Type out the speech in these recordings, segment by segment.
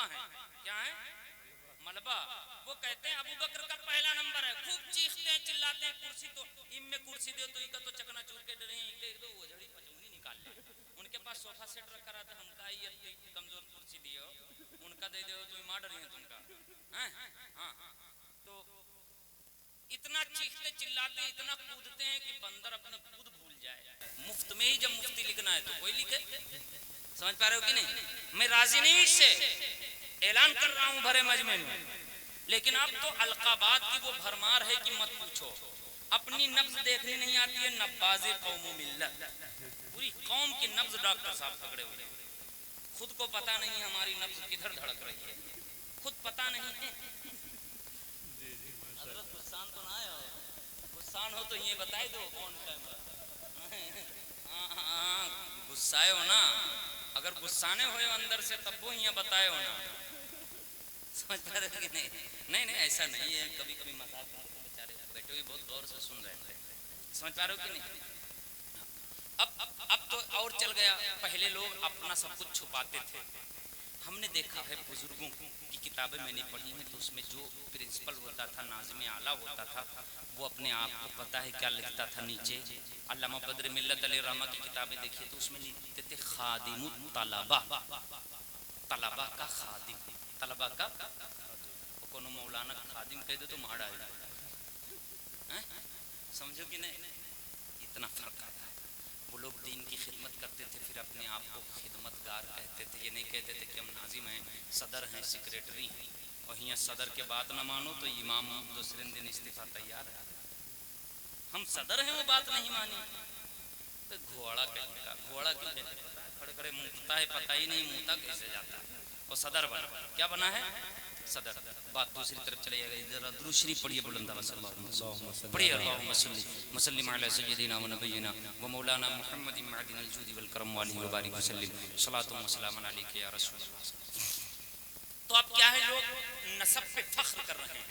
मलबा है। क्या है? मलबा। वो कहते हैं अबू बकर का पहला नंबर है। खूब चीखते हैं, चिल्लाते हैं, कुर्सी तो इम में कुर्सी दे तो इका तो चकना चूर के डरे तो वो जड़ी पचौनी निकाल ले। उनके पास सोफा सेट रखा रहा था, हमका ये कमजोर कुर्सी दियो, उनका दे दो तो मार रही है तुमका हैं। हाँ, तो इतना चीखते चिल्लाते, इतना कूदते हैं कि बंदर अपने खुद भूल जाए। मुफ्त में ही जब मुफ्ती लिखना है तो कोई लिखे। समझ पा रहे हो कि नहीं? मैं राजी नहीं इससे, ऐलान कर रहा हूं भरे मजमे में। लेकिन अब तो अलकाबात की वो भरमार है कि मत पूछो। अपनी नब्ज देखनी नहीं आती है, नब्बाज़े कौमो मिल्लत। पूरी कौम की नब्ज डॉक्टर साहब पकड़े हुए, खुद को पता नहीं हमारी नब्ज किधर धड़क रही है, खुद पता नहीं है। हजरत गुस्सान तो ना आया, गुस्सान हो तो ये बताई दो कौन कैमरा। गुस्साए हो ना, अगर गुस्साने हो अंदर से तब वो यहाँ बताए हो ना। समझ पा रहे हो कि नहीं? नहीं नहीं ऐसा नहीं है, कभी कभी मजाक बेचारे बैठे हुए बहुत गौर से सुन रहे थे। समझ पा रहे हो कि नहीं? अब तो और चल गया। पहले लोग अपना सब कुछ छुपाते थे। हमने देखा है बुजुर्गों की किताबें मैंने पढ़ी हैं, तो उसमें जो प्रिंसिपल होता था, नाज़िम आला होता था, वो अपने आप को पता है क्या लिखता था नीचे। अल्लामा बद्र मिल्लत अलैहि रहमा की किताबें देखिए तो उसमें लिखते थे खादिमुत तलबा, तलबा का खादिम, तलबा का। कोनो मौलाना खादिम कह दे तो मार डाल। समझो कि नहीं? इतना फर्क आता है। वो लोग दीन की खिदमत करते थे, फिर अपने आप को खिदमतगार कहते थे। ये नहीं कहते थे कि हम नाजिम हैं, सदर हैं, सेक्रेटरी हैं, और यहाँ सदर के बात ना मानो तो इमाम दूसरे दिन इस्तीफा तैयार है। हम सदर हैं, वो बात नहीं मानी तो घोड़ा कहीं का घोड़ा क्यों कहते? खड़े खड़े मुँहता है, पता ही नहीं मुँहता कैसे जाता है। और सदर बना, क्या बना है? सदर। बात दूसरी तरफ चले जाएगा। इधर दुरूद शरीफ पढ़िए, बुलंदा पढ़िए, अल्लाहुम्मा सल्ली वसल्लिम अला सय्यिदिना व नबियिना व मौलाना मुहम्मदिन मअदिनिल जूदी वल करम वालिहि व बारिक वसल्लिम सलातु व सलामुन अलैका या रसूलल्लाह। तो अब क्या है, लोग नसब पे फख्र कर रहे हैं।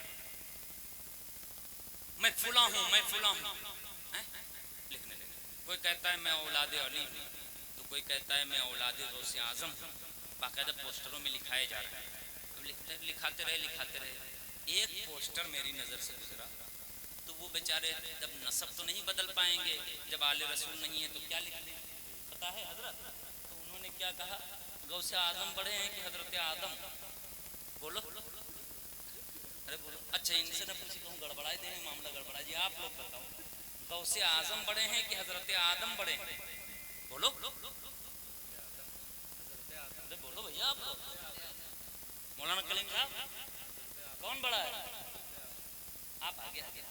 मैं फुला हूं, मैं फुला हूं, लिखने लगे। कोई कहता है मैं औलादे अली हूं, तो कोई कहता है मैं औलादे गौसे आजम हूं। बाकायदा पोस्टरों में लिखाए जा रहे हैं। लिखाते रहे। एक पोस्टर मेरी नजर से गुजरा तो वो बेचारे जब नसब तो नहीं बदल पाएंगे, जब आले रसूल नहीं है तो क्या लिख दें? पता है हजरत, तो उन्होंने क्या कहा? गौसे आजम बड़े हैं कि हजरत आदम? बोलो, अरे बोलो। अच्छा, इनसे ना पूछी कहूँ गड़बड़ाई दे रहे, मामला गड़बड़ा जी। आप लोग बताओ, गौसे आजम बड़े हैं कि हजरत आदम बड़े हैं? बोलो, अरे बोलो भैया। आप लोग मौलाना कलीम साहब कौन बड़ा है? आप आगे आगे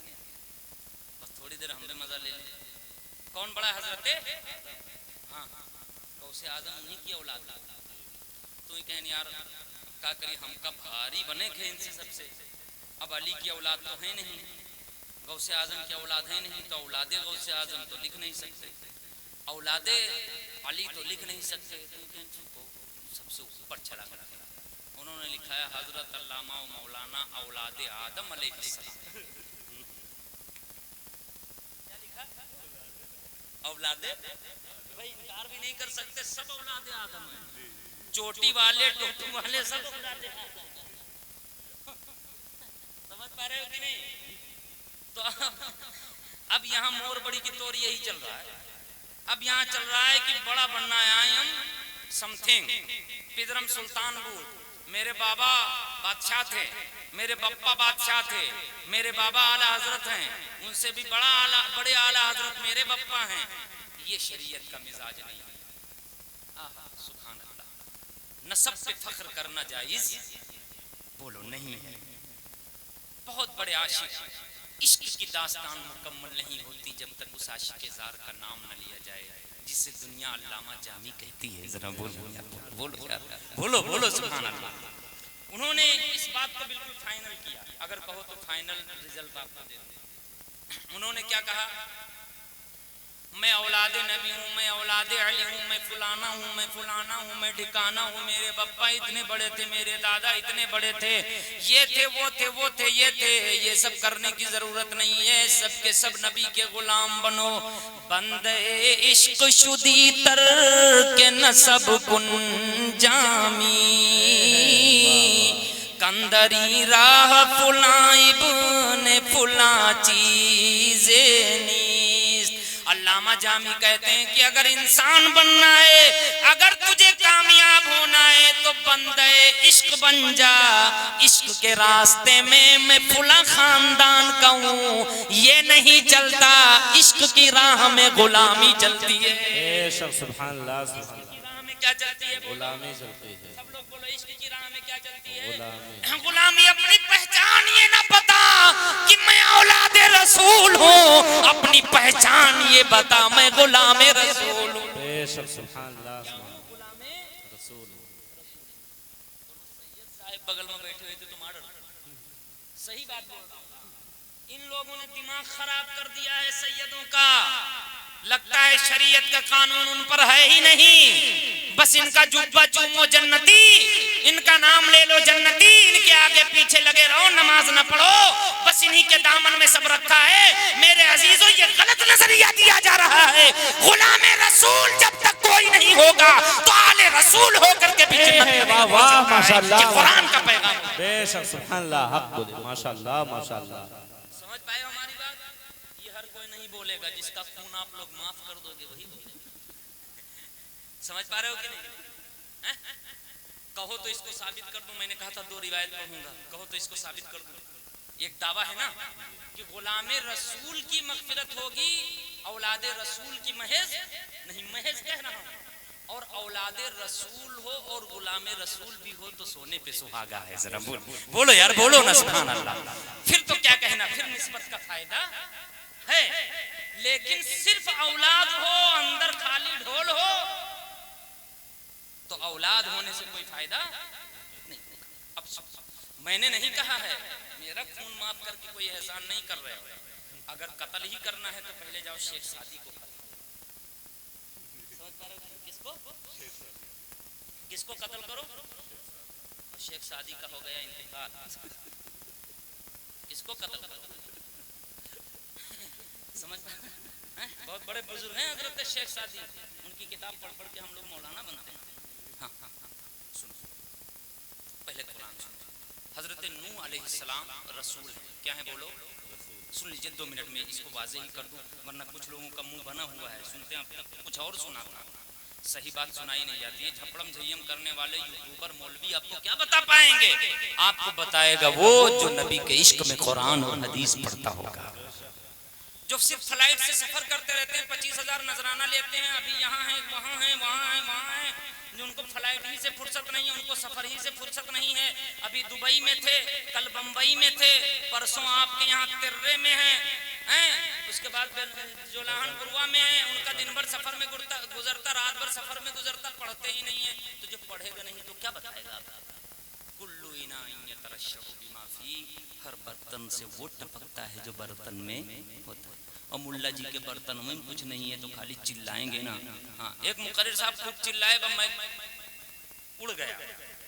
बस थोड़ी देर हम भी मजा ले लें। कौन बड़ा है? हजरत हाँ, गौसे आजम उन्हीं की औलाद। तो ये कहन यार क्या करिए, हम कब भारी बने थे इनसे सबसे। अब अली की औलाद तो है नहीं, गौसे आजम की औलाद है नहीं, तो औलादे गौसे आजम तो लिख नहीं सकते, औलादे अली तो लिख नहीं सकते। तो सबसे ऊपर चला गया। उन्होंने लिखा है हजरत अल्लामा मौलाना औलादे आदम अलैहिस्सलाम। क्या लिखा? औलादे, भाई इनकार भी नहीं कर सकते, सब औलादे आदम है। चोटी वाले, टोपी वाले, सब औलादे आदम। समझ पा रहे हो कि नहीं? तो अब यहाँ मोर बड़ी की तोर यही चल रहा है। अब यहाँ चल रहा है कि बड़ा बनना है, आई एम समथिंग, पिदरम सुल्तानपुर, मेरे बाबा बादशाह थे, मेरे बप्पा बादशाह थे, मेरे बाबा आला हजरत हैं, उनसे भी बड़े आला हजरत मेरे बप्पा हैं। ये शरीयत का मिजाज नहीं है। आहा सुभान अल्लाह। नसब पे फख्र करना जायज? बोलो नहीं है। बहुत बड़े आशिक, इश्क की दास्तान मुकम्मल नहीं होती जब तक उस आशिक ज़ार का नाम न लिया जाए, जिसे दुनिया अल्लामा जामी कहती है। जरा बोलो बोलो बोलो बोलो सुभान अल्लाह। उन्होंने इस बात को बिल्कुल फाइनल किया, अगर कहो तो फाइनल रिजल्ट आपको दे दो। उन्होंने क्या कहा? मैं औलादे नबी हूँ, मैं औलादे अली हूँ, मैं फुलाना हूँ, मैं फुलाना हूँ, मैं ठिकाना हूँ, मेरे बप्पा इतने बड़े थे, मेरे दादा इतने बड़े थे, ये थे वो थे वो थे ये थे। ये सब करने की जरूरत नहीं है, सब के सब नबी के गुलाम बनो। बंदे इश्क शुदी तर के नसब कुन जामी, सिकंदरी राह फुलाइब ने फुला चीज़े नीस्त। अल्लामा जामी कहते हैं कि अगर इंसान बनना है, अगर तुझे कामयाब होना है तो बंदे इश्क बन जा। इश्क के रास्ते में मैं फुला खानदान का हूँ, ये नहीं चलता। इश्क की राह में गुलामी चलती है। सुभान अल्लाह, सुभान अल्लाह। क्या चलती है? गुलामी चलती है। सब लोग बोलो इश्क की राह में क्या चलती है? गुलामी। गुलामी। अपनी पहचान ये ना पता कि मैं औलादे रसूल हूँ, अपनी पहचान ये बता मैं गुलामे रसूल हूँ। बेशक सुभान अल्लाह, गुलामे रसूल। सैयद साहब बगल में बैठे हुए थे, तुम्हारा सही बात बोल रहा हूँ। इन लोगों ने दिमाग खराब कर दिया है सैयदों का। लगता है शरीयत का कानून उन पर है ही नहीं, बस इनका जुब्बा चूमो जन्नती, इनका नाम ले लो जन्नती, इनके आगे पीछे लगे रहो, नमाज न पढ़ो, बस इन्हीं के दामन में सब रखा है। मेरे अजीजों, ये गलत नजरिया दिया जा रहा है। गुलामे रसूल जब तक कोई नहीं होगा तो आले रसूल होकर के भी जन्नत में। वाह वाह, माशाअल्लाह, कुरान का पैगाम। बेशक सुभान अल्लाह, हक बोले, माशाअल्लाह माशाअल्लाह। समझ पाए हमारी बात? ये हर कोई नहीं बोलेगा, जिसका खून आप लोग माफ कर दोगे वही बोलेगा। समझ पा रहे हो कि नहीं? कहो तो इसको साबित कर दूं। मैंने कहा था 2 रिवायत पढ़ूंगा, कहो तो इसको साबित कर दूं। एक दावा है ना कि गुलामे रसूल की मगफिरत होगी, औलादे रसूल की महज नहीं, महज कह रहा हूं। और औलादे रसूल हो और गुलामे रसूल भी हो तो सोने पे सुहागा है। जरा बोलो यार, बोलो ना सुभान अल्लाह। फिर तो क्या कहना, फिर निस्बत का फायदा है। लेकिन सिर्फ औलाद हो, अंदर खाली ढोल हो, तो औलाद होने से कोई फायदा नहीं। अब मैंने नहीं कहा है मेरा खून माफ करके कोई एहसान नहीं कर रहे हो। अगर कत्ल ही करना है तो पहले जाओ शेख सादी को कत्ल। समझ पा रहे हो? किसको कत्ल करो? शेख सादी का हो गया इंतकाल, किसको कत्ल करो? समझ पा रहे हैं? बहुत बड़े बुजुर्ग हैं हजरत शेख सादी, उनकी किताब पढ़ पढ़ के हम लोग मौलाना बनते हैं। हाँ हाँ हाँ, सुनो पहले कुरान सुनो। हजरत नूह अलैहिस्सलाम रसूल है। क्या है बोलो? सुन लीजिए 2 मिनट में इसको वाज़ेह ही कर दूं, वरना कुछ लोगों का मुंह बना हुआ है, सुनते हैं कुछ और सुनाता, सही बात सुनाई नहीं जाती है। झपड़म झय्यम करने वाले यूट्यूबर मौलवी आपको क्या बता पाएंगे? आपको बताएगा वो जो नबी के इश्क में कुरान और हदीस पढ़ता होगा, जो सिर्फ फ्लाइट से सफर करते रहते हैं, 25,000 नजराना लेते हैं, अभी यहाँ है वहाँ है वहाँ है वहाँ है, जो उनको फ्लाइट ही से फुर्सत नहीं है, उनको सफर ही से फुर्सत नहीं है। अभी दुबई में थे, कल बंबई में थे, परसों आपके यहाँ तिर्रे में हैं, उसके बाद जोलाहनपुरवा में है। उनका दिन भर सफर में गुजरता, रात भर सफर में गुजरता, पढ़ते ही नहीं है। तो जो पढ़ेगा नहीं तो क्या बताएगा? कुल्लू इनाइन यतरशहु बिमा फी, हर बर्तन से वो टपकता है जो बर्तन में होता है। और मुल्ला जी के बर्तन में कुछ नहीं है तो खाली चिल्लाएंगे ना। हाँ, एक मुकर्रिर साहब खूब चिल्लाए, मैं उड़ गया,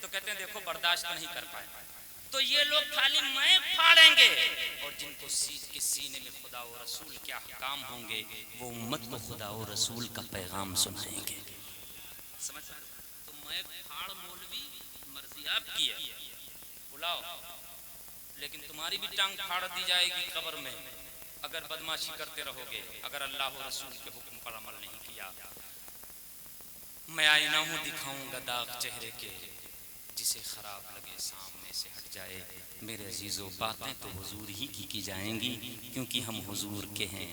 तो कहते हैं देखो बर्दाश्त नहीं कर पाए। तो ये लोग खाली मैं फाड़ेंगे, और जिनको के सीने में खुदा और रसूल क्या काम होंगे, वो उम्मत को खुदा और रसूल का पैगाम सुनाएंगे। समझ? तो मैं फाड़ मौलवी मर्जी आपकी है, बुलाओ, लेकिन तुम्हारी भी टांग फाड़ दी जाएगी कब्र में अगर बदमाशी करते रहोगे, अगर अल्लाह और रसूल के हुक्म पर अमल नहीं किया। मैं आईना हूँ दिखाऊंगा दाग चेहरे के, जिसे खराब लगे सामने से हट जाए। मेरे अजीजों, बातें तो हुजूर ही की जाएंगी, क्योंकि हम हुजूर के हैं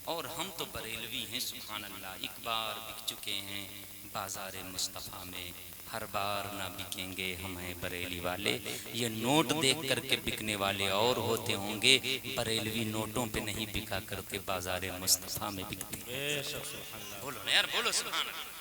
और हम तो बरेलवी हैं। सुभान अल्लाह। एक बार बिक चुके हैं बाजार मुस्तफ़ा में, हर बार ना बिकेंगे, हम हैं बरेली वाले। ये नोट देख करके बिकने वाले और होते होंगे, बरेलवी नोटों पे नहीं बिका करते, बाजार मुस्तफ़ा में बिकते। बोलो ना यार, बोलो सुभान अल्लाह।